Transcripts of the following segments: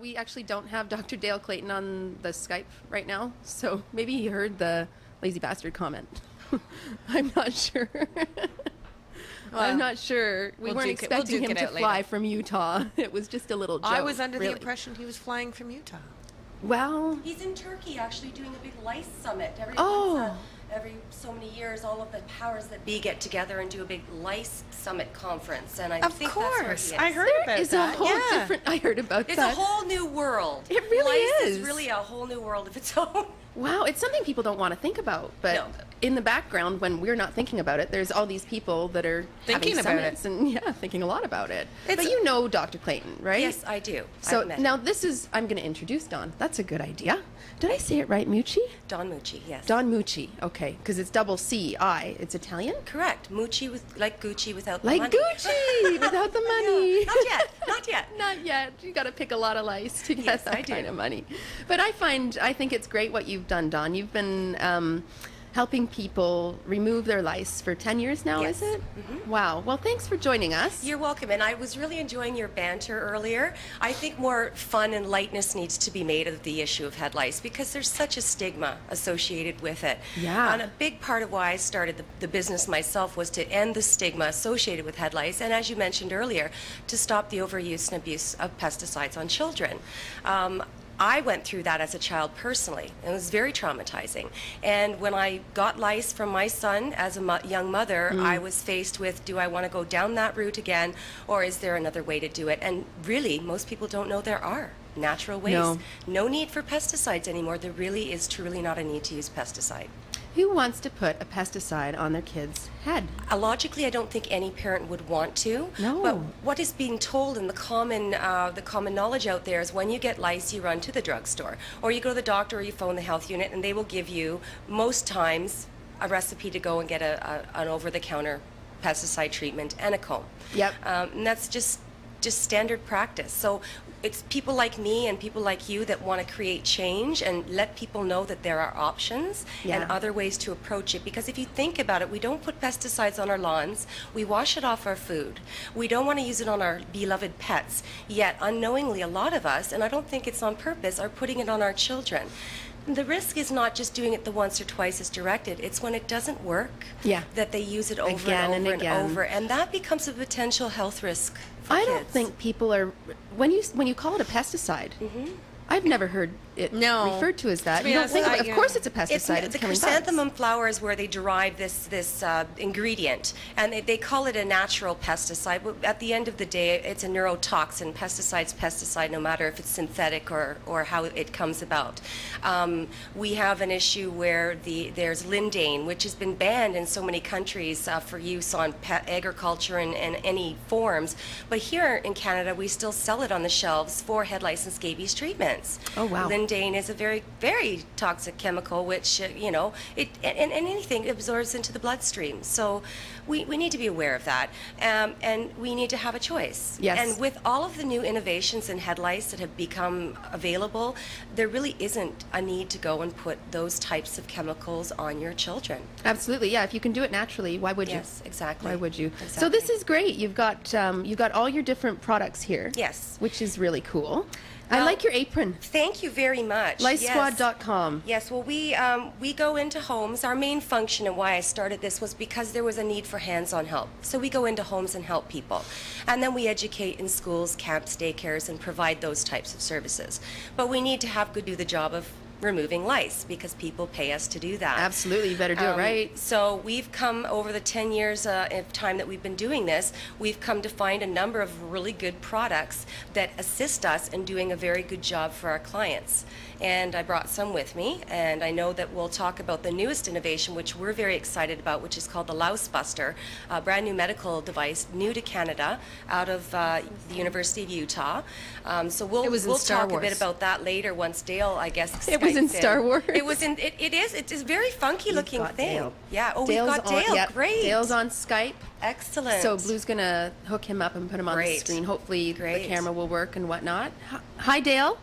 we actually don't have Dr. Dale Clayton on the Skype right now, so maybe he heard the lazy bastard comment. I'm not sure. I'm not sure. We weren't expecting him to fly from Utah. It was just a little joke. I was under the impression he was flying from Utah. Well, he's in Turkey actually doing a big Lice summit. Every so many years, all of the powers that be get together and do a big Lice summit conference, and I think that's where he is. I heard about it's that. A whole different. I heard about it's that. It's a whole new world. It really Lice is. is really a whole new world of its own. Wow, it's something people don't want to think about, but No. in the background, when we're not thinking about it, there's all these people that are Thinking having about summits and thinking a lot about it. But you know Dr. Clayton, right? Yes, I do. So I've met now him. I'm going to introduce Dawn. That's a good idea. Did I say it right, Mucci? Dawn Mucci, yes. Dawn Mucci, okay, because it's double C-I. It's Italian? Correct. Mucci like Gucci without the Like money. Gucci without the money. Not yet. Not yet. Not yet. You got to pick a lot of lice to get Yes, that I do. kind of money. But I think it's great what you've done, Dawn. You've been helping people remove their lice for 10 years now, Yes. is it? Wow. Well, thanks for joining us. You're welcome, and I was really enjoying your banter earlier. I think more fun and lightness needs to be made of the issue of head lice because there's such a stigma associated with it. Yeah. And a big part of why I started the business myself was to end the stigma associated with head lice, and as you mentioned earlier, to stop the overuse and abuse of pesticides on children. I went through that as a child personally, and it was very traumatizing. And when I got lice from my son as a young mother, I was faced with, do I want to go down that route again, or is there another way to do it? And really, most people don't know there are natural ways. No need for pesticides anymore. There really is truly not a need to use pesticide. Who wants to put a pesticide on their kid's head? Logically, I don't think any parent would want to. No. But what is being told in the common knowledge out there is when you get lice, you run to the drugstore, or you go to the doctor, or you phone the health unit, and they will give you, most times, a recipe to go and get an over-the-counter pesticide treatment and a comb. Yep. And that's just standard practice. So it's people like me and people like you that want to create change and let people know that there are options and other ways to approach it. Because if you think about it, we don't put pesticides on our lawns. We wash it off our food. We don't want to use it on our beloved pets. Yet unknowingly, a lot of us, and I don't think it's on purpose, are putting it on our children. The risk is not just doing it the once or twice as directed. It's when it doesn't work that they use it over and over. And that becomes a potential health risk for I kids. don't think people are, when you call it a pesticide, I've never heard it referred to as that. You don't think of course it's a pesticide. It's the killing chrysanthemum bugs. flower is where they derive this ingredient, and they call it a natural pesticide. But at the end of the day, it's a neurotoxin. Pesticide, no matter if it's synthetic or how it comes about. We have an issue where there's lindane, which has been banned in so many countries for use on agriculture in any forms. But here in Canada, we still sell it on the shelves for head lice and scabies treatments. Oh wow. Lindane is a very, very toxic chemical, which, and anything absorbs into the bloodstream. So we need to be aware of that. And we need to have a choice. Yes. And with all of the new innovations in head lice that have become available, there really isn't a need to go and put those types of chemicals on your children. Absolutely, yeah. If you can do it naturally, why would you? Yes, exactly. Why would you? Exactly. So this is great. You've got all your different products here. Yes. Which is really cool. I like your apron. Thank you very much. LiceSquad.com. Yes, well, we go into homes. Our main function and why I started this was because there was a need for hands-on help. So we go into homes and help people. And then we educate in schools, camps, daycares, and provide those types of services. But we need to do the job of removing lice because people pay us to do that. Absolutely, you better do it right. So we've come over the 10 years of time that we've been doing this, we've come to find a number of really good products that assist us in doing a very good job for our clients. And I brought some with me, and I know that we'll talk about the newest innovation, which we're very excited about, which is called the Louse Buster, a brand new medical device, new to Canada, out of the University of Utah. So we'll talk a bit about that later once Dale, I guess, it was in Star Wars. It was in. It is. It's a very funky looking thing. Dale. Yeah. Oh, Dale's we've got Dale. Yep. Great. Dale's on Skype. Excellent. So Blue's gonna hook him up and put him on the screen. Hopefully the camera will work and whatnot. Hi, Dale.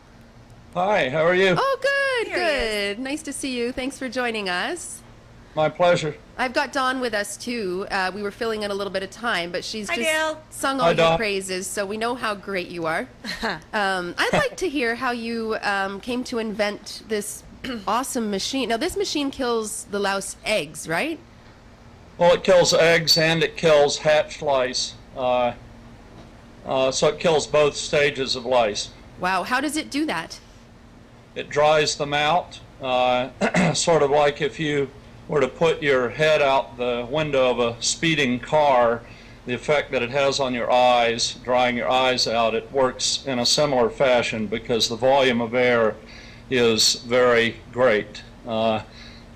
Hi, how are you? Oh, good, Here he is. good. Nice to see you. Thanks for joining us. My pleasure. I've got Dawn with us too. We were filling in a little bit of time, but she's Hi, just Dale. sung Hi, all your Dawn. praises, so we know how great you are. I'd like to hear how you came to invent this awesome machine. Now, this machine kills the louse eggs, right? Well, it kills eggs and it kills hatched lice. So it kills both stages of lice. Wow, how does it do that? It dries them out, sort of like if you were to put your head out the window of a speeding car, the effect that it has on your eyes, drying your eyes out, it works in a similar fashion because the volume of air is very great. There are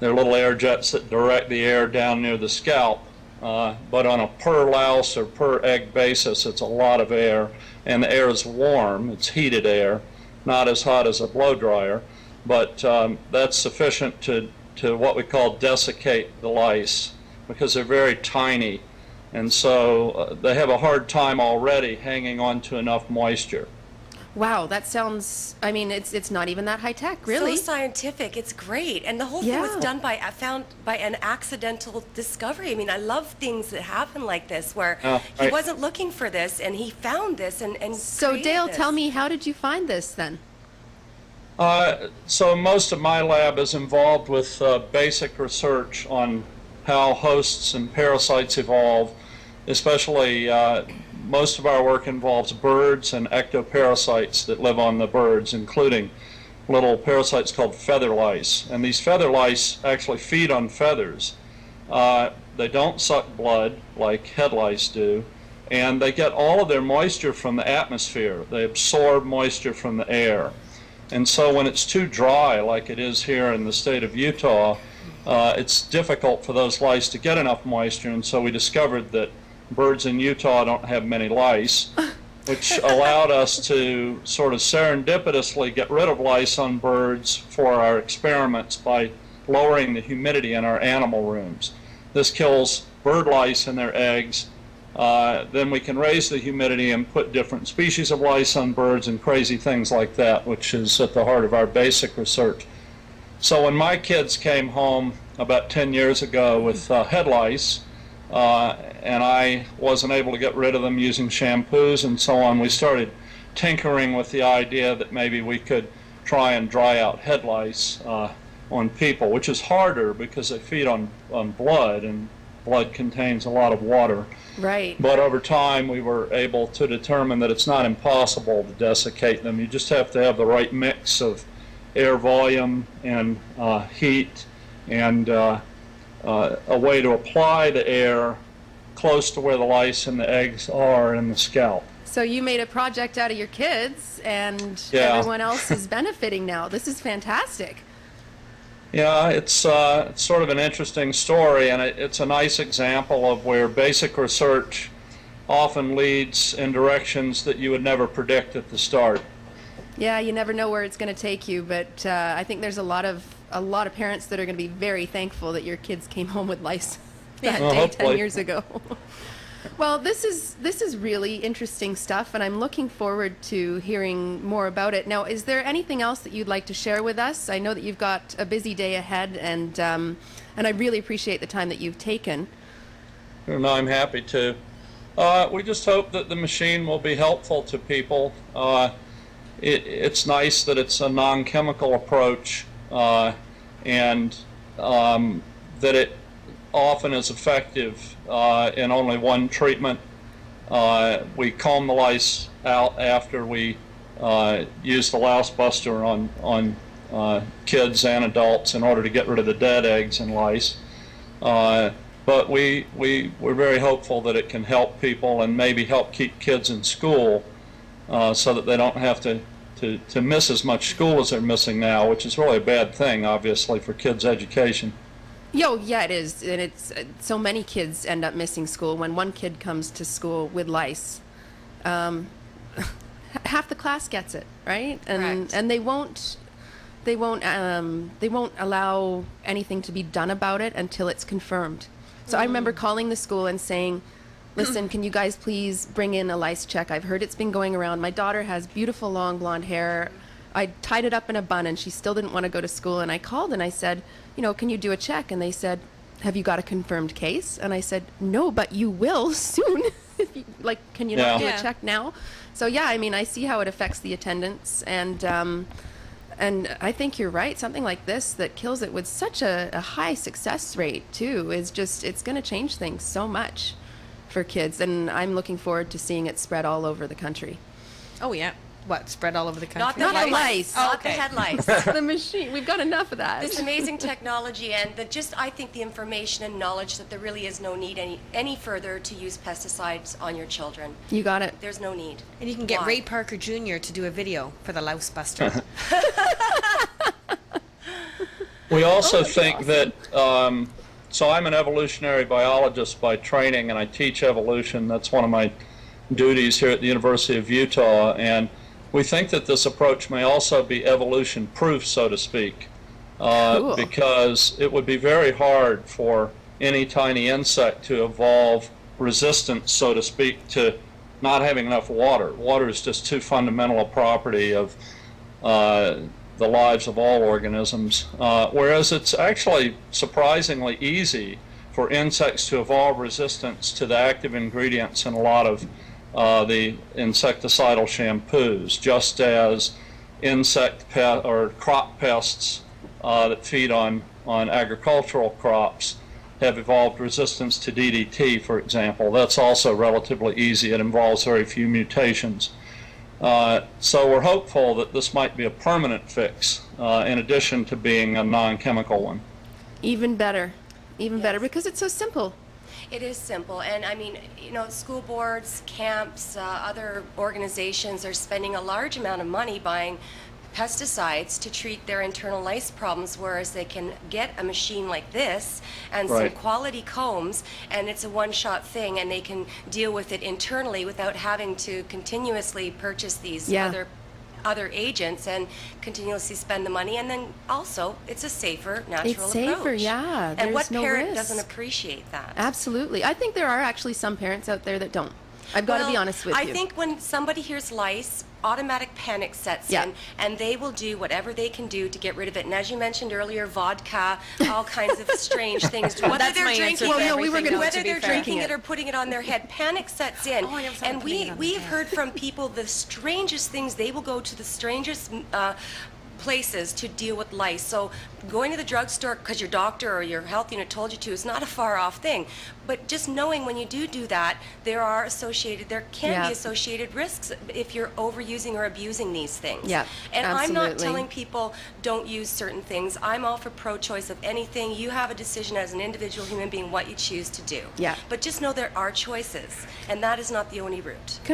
little air jets that direct the air down near the scalp, but on a per louse or per egg basis, it's a lot of air, and the air is warm, it's heated air, not as hot as a blow dryer, but that's sufficient to what we call desiccate the lice because they're very tiny, and so they have a hard time already hanging on to enough moisture. Wow, that sounds, I mean, it's not even that high tech, really. So scientific, it's great. And the whole thing was done by an accidental discovery. I mean, I love things that happen like this where he wasn't looking for this and he found this and So Dale, this. tell me, how did you find this then? So most of my lab is involved with basic research on how hosts and parasites evolve, especially most of our work involves birds and ectoparasites that live on the birds, including little parasites called feather lice. And these feather lice actually feed on feathers. They don't suck blood like head lice do, and they get all of their moisture from the atmosphere. They absorb moisture from the air. And so when it's too dry, like it is here in the state of Utah, it's difficult for those lice to get enough moisture, and so we discovered that birds in Utah don't have many lice, which allowed us to sort of serendipitously get rid of lice on birds for our experiments by lowering the humidity in our animal rooms. This kills bird lice and their eggs. Then we can raise the humidity and put different species of lice on birds and crazy things like that, which is at the heart of our basic research. So when my kids came home about 10 years ago with head lice, and I wasn't able to get rid of them using shampoos and so on, we started tinkering with the idea that maybe we could try and dry out head lice on people, which is harder because they feed on blood, and blood contains a lot of water. Right. But over time we were able to determine that it's not impossible to desiccate them. You just have to have the right mix of air volume and heat and a way to apply the air close to where the lice and the eggs are in the scalp. So you made a project out of your kids, and Yeah. everyone else is benefiting now. This is fantastic. Yeah, it's sort of an interesting story, and it's a nice example of where basic research often leads in directions that you would never predict at the start. Yeah, you never know where it's going to take you, but I think there's a lot of parents that are going to be very thankful that your kids came home with lice that Well, day hopefully. 10 years ago. Well, this is really interesting stuff, and I'm looking forward to hearing more about it. Now, is there anything else that you'd like to share with us? I know that you've got a busy day ahead, and I really appreciate the time that you've taken. No, I'm happy to. We just hope that the machine will be helpful to people. It's nice that it's a non-chemical approach, and that it often is effective in only one treatment. We comb the lice out after we use the louse buster on kids and adults in order to get rid of the dead eggs and lice. But we're very hopeful that it can help people and maybe help keep kids in school so that they don't have to miss as much school as they're missing now, which is really a bad thing, obviously, for kids' education. Yeah, it is, and it's so many kids end up missing school. When one kid comes to school with lice, half the class gets it, right? And Correct. and they won't allow anything to be done about it until it's confirmed. So I remember calling the school and saying, listen, can you guys please bring in a lice check? I've heard it's been going around. My daughter has beautiful long blonde hair. I tied it up in a bun and she still didn't want to go to school. And I called and I said, can you do a check? And they said, have you got a confirmed case? And I said, no, but you will soon. Like, can you not do a check now? So yeah, I mean, I see how it affects the attendance, and I think you're right. Something like this that kills it with such a high success rate too is just, it's going to change things so much for kids, and I'm looking forward to seeing it spread all over the country. Oh yeah. What, spread all over the country? Not the lice. Not the head lice. The machine. We've got enough of that. This amazing technology, and I think the information and knowledge that there really is no need any further to use pesticides on your children. You got it. There's no need. And you can get Ray Parker Jr. to do a video for the Louse Buster. We also think that, so I'm an evolutionary biologist by training, and I teach evolution. That's one of my duties here at the University of Utah, and we think that this approach may also be evolution proof, so to speak, Cool. because it would be very hard for any tiny insect to evolve resistance, so to speak, to not having enough water. Water is just too fundamental a property of the lives of all organisms, whereas it's actually surprisingly easy for insects to evolve resistance to the active ingredients in a lot of the insecticidal shampoos, just as or crop pests that feed on agricultural crops have evolved resistance to DDT, for example. That's also relatively easy. It involves very few mutations. So we're hopeful that this might be a permanent fix in addition to being a non-chemical one. Even better. Even better, because it's so simple. It is simple, and I mean, you know, school boards, camps, other organizations are spending a large amount of money buying pesticides to treat their internal lice problems, whereas they can get a machine like this and some quality combs, and it's a one-shot thing, and they can deal with it internally without having to continuously purchase these other agents and continuously spend the money. And then also, it's a safer, natural It's safer, approach. yeah. And what There's no parent risk. doesn't appreciate that? Absolutely. I think there are actually some parents out there that don't. I've got to be honest with you. I think when somebody hears lice, automatic panic sets in, and they will do whatever they can do to get rid of it. And as you mentioned earlier, vodka, all kinds of strange things. Whether they're drinking it or putting it on their head, panic sets in. And we've heard from people the strangest things. They will go to the strangest places to deal with lice. So going to the drugstore because your doctor or your health unit told you to is not a far off thing. But just knowing when you do that, there can be associated risks if you're overusing or abusing these things. Yeah, and absolutely. I'm not telling people don't use certain things. I'm all for pro-choice of anything. You have a decision as an individual human being what you choose to do. Yeah. But just know there are choices, and that is not the only route. Can I